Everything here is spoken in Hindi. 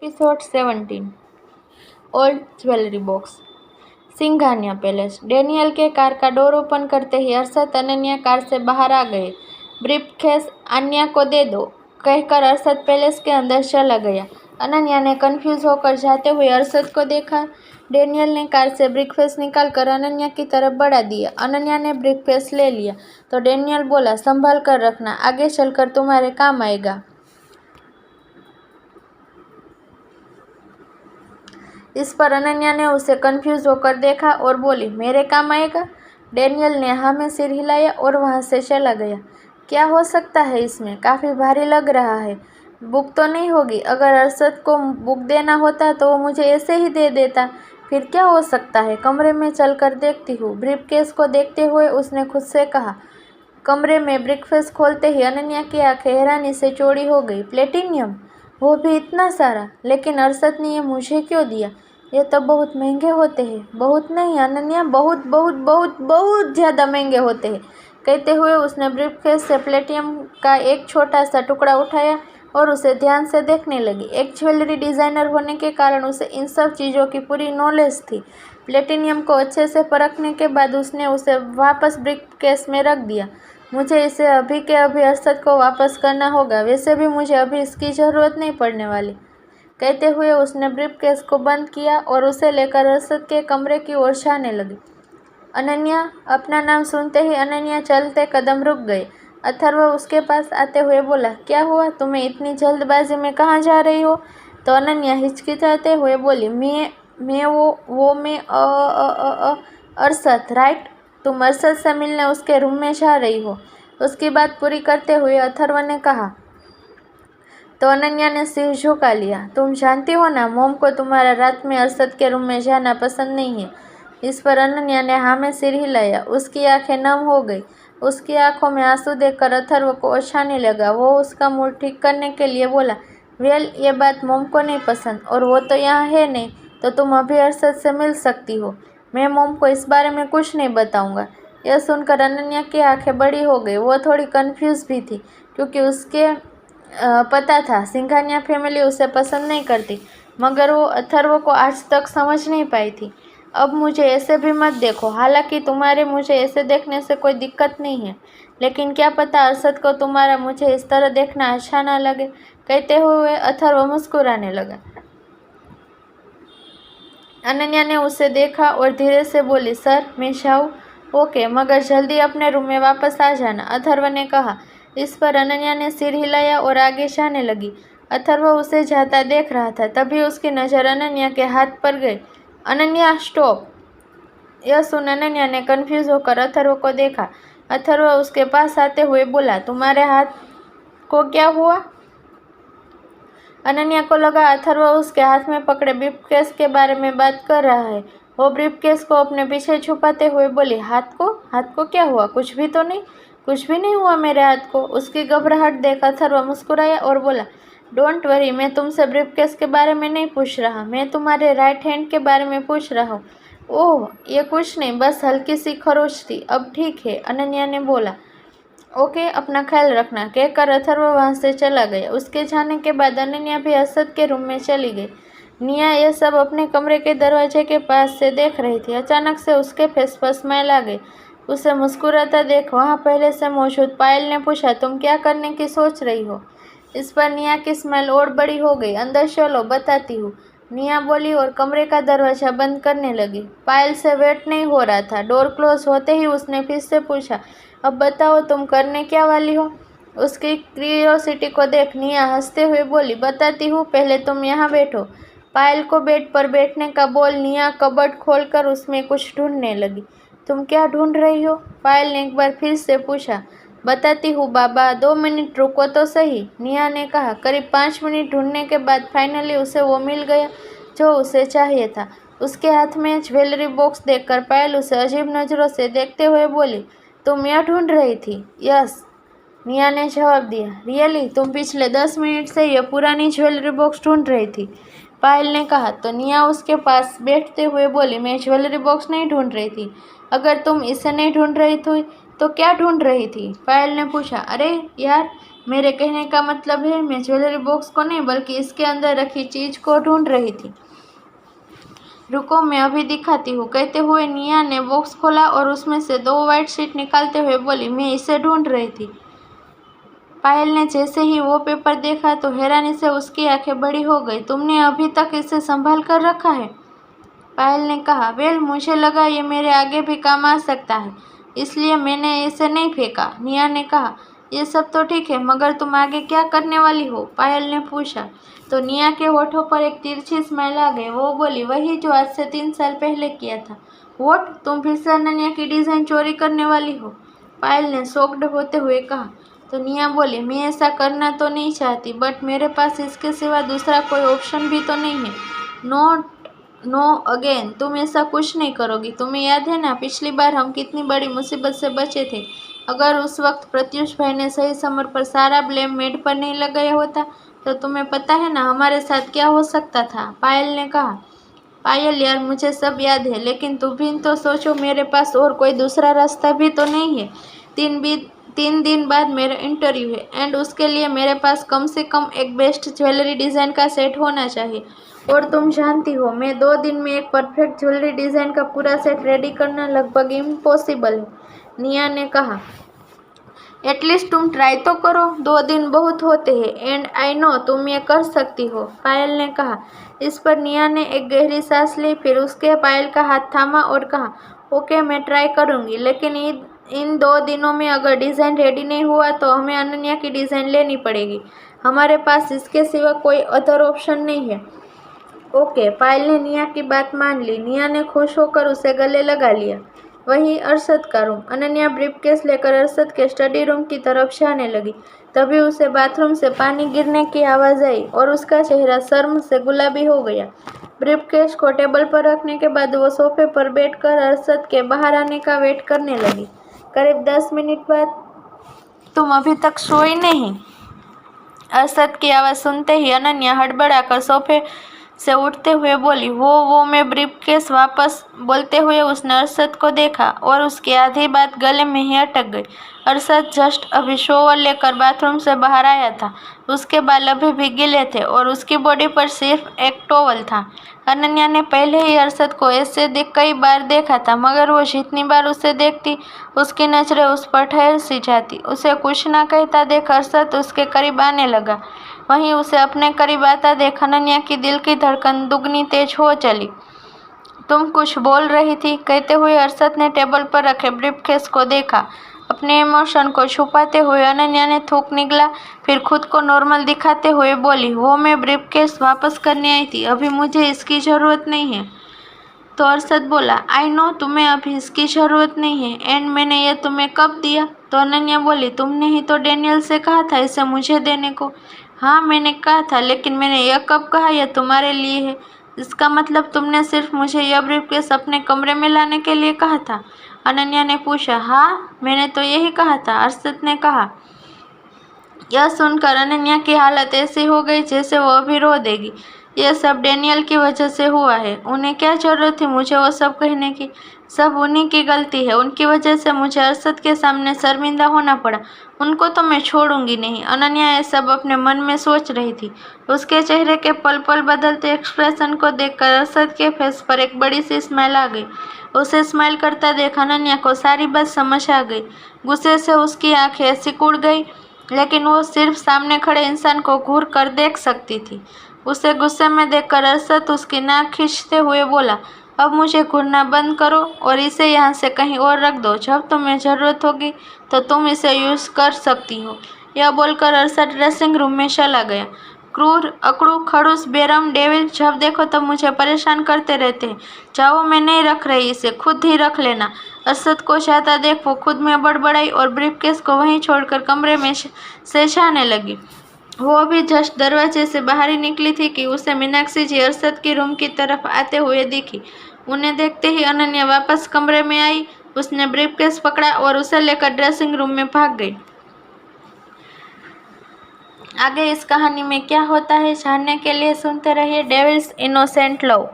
Episode 17 old jewellery box. Singhania palace. Daniel के कार का डोर ओपन करते ही अरशद अनन्या कार से बाहर आ गए। ब्रीफकेस अन्या को दे दो, कहकर अरशद पैलेस के अंदर चला गया। अनन्या ने कंफ्यूज होकर जाते हुए अरशद को देखा। डेनियल ने कार से ब्रीफकेस निकालकर अनन्या की तरफ बढ़ा दिया। अनन्या ने ब्रीफकेस ले लिया तो डेनियल बोला, संभाल कर रखना, आगे चलकर तुम्हारे काम आएगा। इस पर अनन्या ने उसे कंफ्यूज होकर देखा और बोली, मेरे काम आएगा? डेनियल ने हाँ में सिर हिलाया और वहां से चला गया। क्या हो सकता है इसमें? काफ़ी भारी लग रहा है। बुक तो नहीं होगी? अगर अरशद को बुक देना होता तो वो मुझे ऐसे ही दे देता। फिर क्या हो सकता है? कमरे में चलकर देखती हूँ। ब्रीफकेस को देखते हुए उसने खुद से कहा। कमरे में ब्रीफकेस खोलते ही अनन्या की आंखें हैरानी से चौड़ी हो गई। प्लेटिनियम? वो भी इतना सारा? लेकिन अरशद ने ये मुझे क्यों दिया? ये तो बहुत महंगे होते हैं। बहुत नहीं अनन्या, बहुत बहुत बहुत बहुत ज़्यादा महंगे होते हैं। कहते हुए उसने ब्रीफकेस से प्लेटिनियम का एक छोटा सा टुकड़ा उठाया और उसे ध्यान से देखने लगी। एक ज्वेलरी डिज़ाइनर होने के कारण उसे इन सब चीज़ों की पूरी नॉलेज थी। प्लेटिनियम को अच्छे से परखने के बाद उसने उसे वापस ब्रीफकेस में रख दिया। मुझे इसे अभी के अभी अरशद को वापस करना होगा। वैसे भी मुझे अभी इसकी ज़रूरत नहीं पड़ने वाली। कहते हुए उसने ब्रीफकेस को बंद किया और उसे लेकर अरशद के कमरे की ओर जाने लगी। अनन्या। अपना नाम सुनते ही अनन्या चलते कदम रुक गए। अथर्व उसके पास आते हुए बोला, क्या हुआ? तुम्हें इतनी जल्दबाजी में कहाँ जा रही हो? तो अनन्या हिचकिचाते हुए बोली, मैं अरशद, राइट? तुम अरशद से मिलने उसके रूम में जा रही हो? उसकी बात पूरी करते हुए अथर्व ने कहा। तो अनन्या ने सिर झुका लिया। तुम जानती हो ना, मोम को तुम्हारा रात में अरशद के रूम में जाना पसंद नहीं है। इस पर अनन्या ने हाँ में सिर हिलाया। उसकी आंखें नम हो गई। उसकी आंखों में आंसू देखकर अथर्व को ओछाने लगा। वो उसका मूड ठीक करने के लिए बोला, वेल, ये बात मोम को नहीं पसंद और वो तो यहाँ है नहीं, तो तुम अभी अरशद से मिल सकती हो। मैं मोम को इस बारे में कुछ नहीं बताऊँगा। यह सुनकर अनन्या की आंखें बड़ी हो गई। वो थोड़ी कन्फ्यूज भी थी क्योंकि उसके पता था सिंघानिया फैमिली उसे पसंद नहीं करती, मगर वो अथर्व को आज तक समझ नहीं पाई थी। अब मुझे ऐसे भी मत देखो। हालांकि तुम्हारे मुझे ऐसे देखने से कोई दिक्कत नहीं है, लेकिन क्या पता अरशद को तुम्हारा मुझे इस तरह देखना अच्छा ना लगे। कहते हुए अथर्व मुस्कुराने लगा। अनन्या ने उसे देखा और धीरे से बोली, सर मैं जाऊँ? ओके, मगर जल्दी अपने रूम में वापस आ जाना, अथर्व ने कहा। इस पर अनन्या ने सिर हिलाया और आगे जाने लगी। अथर्व उसे जाता देख रहा था। तभी उसकी नज़र अनन्या के हाथ पर गई। अनन्या, स्टॉप! यह सुन अनन्या ने कंफ्यूज होकर अथर्व को देखा। अथर्व उसके पास आते हुए बोला, तुम्हारे हाथ को क्या हुआ? अनन्या को लगा अथर्व उसके हाथ में पकड़े ब्रीफकेस के बारे में बात कर रहा है। वो ब्रीफकेस को अपने पीछे छुपाते हुए बोली, हाथ को क्या हुआ? कुछ भी तो नहीं। कुछ भी नहीं हुआ मेरे हाथ को। उसकी घबराहट देख अथर्व मुस्कुराया और बोला, डोंट वरी, मैं तुमसे ब्रीफकेस के बारे में नहीं पूछ रहा, मैं तुम्हारे राइट हैंड के बारे में पूछ रहा हूँ। ओह, ये कुछ नहीं, बस हल्की सी खरोच थी। अब ठीक है, अनन्या ने बोला। ओके, अपना ख्याल रखना, कहकर अथर्व वहाँ से चला गया। उसके जाने के बाद अनन्या भी अरशद के रूम में चली गई। निया यह सब अपने कमरे के दरवाजे के पास से देख रही थी। अचानक से उसके फेस पर स्माइल आ गई। उसे मुस्कुराता देख वहाँ पहले से मौजूद पायल ने पूछा, तुम क्या करने की सोच रही हो? इस पर निया की स्माइल और बड़ी हो गई। अंदर चलो, बताती हूँ, निया बोली और कमरे का दरवाज़ा बंद करने लगी। पायल से वेट नहीं हो रहा था। डोर क्लोज होते ही उसने फिर से पूछा, अब बताओ तुम करने क्या वाली हो? उसकी क्यूरियोसिटी को देख निया हंसते हुए बोली, बताती हूँ, पहले तुम यहाँ बैठो। पायल को बेड पर बैठने का बोल निया कबर्ड खोलकर उसमें कुछ ढूंढने लगी। तुम क्या ढूंढ रही हो? पायल ने एक बार फिर से पूछा। बताती हूँ बाबा, 2 मिनट रुको तो सही, निया ने कहा। करीब 5 मिनट ढूंढने के बाद फाइनली उसे वो मिल गया जो उसे चाहिए था। उसके हाथ में ज्वेलरी बॉक्स देखकर पायल उसे अजीब नज़रों से देखते हुए बोली, तुम यह ढूंढ रही थी? यस, निया ने जवाब दिया। रियली? तुम पिछले 10 मिनट से यह पुरानी ज्वेलरी बॉक्स ढूंढ रही थी? पायल ने कहा। तो निया उसके पास बैठते हुए बोली, मैं ज्वेलरी बॉक्स नहीं ढूंढ रही थी। अगर तुम इसे नहीं ढूंढ रही थी तो क्या ढूंढ रही थी? पायल ने पूछा। अरे यार, मेरे कहने का मतलब है मैं ज्वेलरी बॉक्स को नहीं बल्कि इसके अंदर रखी चीज को ढूंढ रही थी। रुको मैं अभी दिखाती हूँ, कहते हुए निया ने बॉक्स खोला और उसमें से 2 व्हाइट शीट निकालते हुए बोली, मैं इसे ढूंढ रही थी। पायल ने जैसे ही वो पेपर देखा तो हैरानी से उसकी आंखें बड़ी हो गई। तुमने अभी तक इसे संभाल कर रखा है? पायल ने कहा, वेल मुझे लगा ये मेरे आगे भी काम आ सकता है, इसलिए मैंने इसे नहीं फेंका। निया ने कहा, ये सब तो ठीक है, मगर तुम आगे क्या करने वाली हो? पायल ने पूछा। तो निया के होठों पर एक तिरछी स्माइल आ गई। वो बोली, वही जो आज से 3 साल पहले किया था। व्हाट, तुम फिर से अनन्या की डिज़ाइन चोरी करने वाली हो? पायल ने शॉक्ड होते हुए कहा। तो निया बोली, मैं ऐसा करना तो नहीं चाहती, बट मेरे पास इसके सिवा दूसरा कोई ऑप्शन भी तो नहीं है। नो अगेन, तुम ऐसा कुछ नहीं करोगी। तुम्हें याद है ना पिछली बार हम कितनी बड़ी मुसीबत से बचे थे? अगर उस वक्त प्रत्युष भाई ने सही समय पर सारा ब्लेम मेड पर नहीं लगाया होता तो तुम्हें पता है ना हमारे साथ क्या हो सकता था? पायल ने कहा। पायल यार, मुझे सब याद है, लेकिन तुम भी तो सोचो, मेरे पास और कोई दूसरा रास्ता भी तो नहीं है। 3 दिन बाद मेरा इंटरव्यू है एंड उसके लिए मेरे पास कम से कम एक बेस्ट ज्वेलरी डिज़ाइन का सेट होना चाहिए। और तुम जानती हो मैं 2 दिन में एक परफेक्ट ज्वेलरी डिज़ाइन का पूरा सेट रेडी करना लगभग इम्पॉसिबल है। निया ने कहा, एटलीस्ट तुम ट्राई तो करो, 2 दिन बहुत होते हैं एंड आई नो तुम ये कर सकती हो। पायल ने कहा। इस पर निया ने एक गहरी सांस ली, फिर उसके पायल का हाथ थामा और कहा, ओके मैं ट्राई करूँगी, लेकिन इन 2 दिनों में अगर डिज़ाइन रेडी नहीं हुआ तो हमें अनन्या की डिज़ाइन लेनी पड़ेगी। हमारे पास इसके सिवा कोई अदर ऑप्शन नहीं है। ओके, पायल ने निया की बात मान ली। निया ने खुश होकर उसे गले लगा लिया। वही अरशद का रूम। अनन्या ब्रीफकेस लेकर अरशद के स्टडी रूम की तरफ जाने लगी। तभी उसे बाथरूम से पानी गिरने की आवाज़ आई और उसका चेहरा शर्म से गुलाबी हो गया। ब्रीफकेस को टेबल पर रखने के बाद वो सोफे पर बैठकर अरशद के बाहर आने का वेट करने लगी। करीब 10 मिनट बाद, तुम अभी तक सोई नहीं? अरशद की आवाज़ सुनते ही अनन्या हड़बड़ाकर सोफे से उठते हुए बोली, वो मैं ब्रीफकेस वापस। बोलते हुए उसने अरशद को देखा और उसकी आधी बात गले में ही अटक गई। अरशद जस्ट अभी शॉवर लेकर बाथरूम से बाहर आया था। उसके बाल अभी भी गीले थे और उसकी बॉडी पर सिर्फ एक टॉवल था। अनन्या ने पहले ही अरशद को ऐसे कई बार देखा था, मगर वो जितनी बार उसे देखती उसकी नजरें उस पर ठहर सी जाती। उसे कुछ ना कहता देख अरशद उसके करीब आने लगा। वहीं उसे अपने करीब आता देख अनन्या की दिल की धड़कन दुगनी तेज हो चली। तुम कुछ बोल रही थी? कहते हुए अरशद ने टेबल पर रखे ब्रीफकेस को देखा। अपने इमोशन को छुपाते हुए अनन्या ने थूक निगला, फिर खुद को नॉर्मल दिखाते हुए बोली, वो मैं ब्रीफकेस वापस करने आई थी, अभी मुझे इसकी ज़रूरत नहीं है। तो अरशद बोला, आई नो तुम्हें अभी इसकी ज़रूरत नहीं है, एंड मैंने ये तुम्हें कब दिया? तो अनन्या बोली, तुमने ही तो डैनियल से कहा था इसे मुझे देने को। हाँ मैंने कहा था, लेकिन मैंने यह कब कहा यह तुम्हारे लिए है? इसका मतलब तुमने सिर्फ मुझे यह ब्रीफकेस अपने कमरे में लाने के लिए कहा था? अनन्या ने पूछा। हाँ मैंने तो यही कहा था, अरशद ने कहा। यह सुनकर अनन्या की हालत ऐसी हो गई जैसे वो अभी रो देगी। यह सब डैनियल की वजह से हुआ है। उन्हें क्या ज़रूरत थी मुझे वो सब कहने की? सब उन्हीं की गलती है। उनकी वजह से मुझे अरशद के सामने शर्मिंदा होना पड़ा। उनको तो मैं छोड़ूंगी नहीं। अनन्या ये सब अपने मन में सोच रही थी। उसके चेहरे के पल पल बदलते एक्सप्रेशन को देखकर अरशद के फेस पर एक बड़ी सी स्माइल आ गई। उसे स्माइल करता देख अनन्या को सारी बात समझ आ गई। गुस्से से उसकी आंखें सिकुड़ गई, लेकिन वो सिर्फ सामने खड़े इंसान को घूर कर देख सकती थी। उसे गुस्से में देखकर अरशद उसकी नाक खींचते हुए बोला, अब मुझे घूरना बंद करो और इसे यहाँ से कहीं और रख दो। जब तुम्हें ज़रूरत होगी तो तुम इसे यूज़ कर सकती हो। यह बोलकर अरशद ड्रेसिंग रूम में चला गया। क्रूर, अकड़ू, खड़ूस, बेरहम, डेविल, जब देखो तब मुझे परेशान करते रहते हैं। जाओ, मैं नहीं रख रही इसे, खुद ही रख लेना। अरशद को जाता देख वो खुद में बड़बड़ाई और ब्रीफकेस को वहीं छोड़कर कमरे में से जाने लगी। वो अभी जस्ट दरवाजे से बाहर ही निकली थी कि उसे मीनाक्षी जी अरशद की रूम की तरफ आते हुए दिखी। उन्हें देखते ही अनन्या वापस कमरे में आई। उसने ब्रीफकेस पकड़ा और उसे लेकर ड्रेसिंग रूम में भाग गई। आगे इस कहानी में क्या होता है जानने के लिए सुनते रहिए डेविल्स इनोसेंट लव।